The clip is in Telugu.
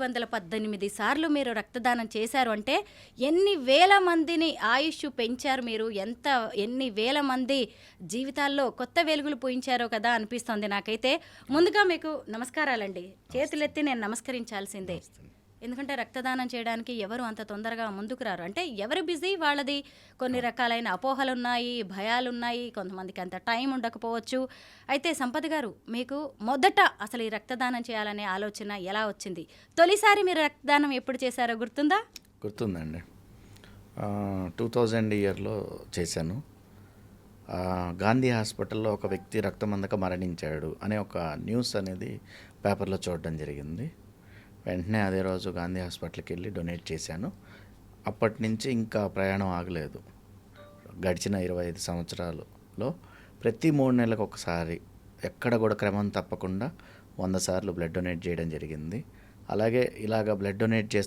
718 సార్లు మీరు రక్తదానం చేశారు అంటే ఎన్ని వేల మందిని ఆయుష్ పెంచారు మీరు, ఎన్ని వేల మంది జీవితాల్లో కొత్త వెలుగులు పూయించారో కదా అనిపిస్తుంది నాకైతే. ముందుగా మీకు నమస్కారాలండి. చేతులెత్తి నేను నమస్కరించాల్సిందే. ఎందుకంటే రక్తదానం చేయడానికి ఎవరు అంత తొందరగా ముందుకు రారు. అంటే ఎవరి బిజీ వాళ్ళది. కొన్ని రకాలైన అపోహలున్నాయి, భయాలున్నాయి, కొంతమందికి అంత టైం ఉండకపోవచ్చు. అయితే సంపత్ గారు, మీకు మొదట అసలు ఈ రక్తదానం చేయాలనే ఆలోచన ఎలా వచ్చింది? తొలిసారి మీరు రక్తదానం ఎప్పుడు చేశారో గుర్తుందా? గుర్తుందండి. 2000 ఇయర్లో చేశాను. గాంధీ హాస్పిటల్లో ఒక వ్యక్తి రక్తం అందక మరణించాడు అనే ఒక న్యూస్ అనేది పేపర్లో చూడడం జరిగింది. వెంటనే అదే రోజు గాంధీ హాస్పిటల్కి వెళ్ళి డొనేట్ చేశాను. అప్పటి నుంచి ఇంకా ప్రయాణం ఆగలేదు. గడిచిన 25 సంవత్సరాలలో ప్రతి 3 నెలలకు ఒకసారి ఎక్కడ కూడా క్రమం తప్పకుండా 100 సార్లు బ్లడ్ డొనేట్ చేయడం జరిగింది. అలాగే ఇలాగ బ్లడ్ డొనేట్ చేస్తూ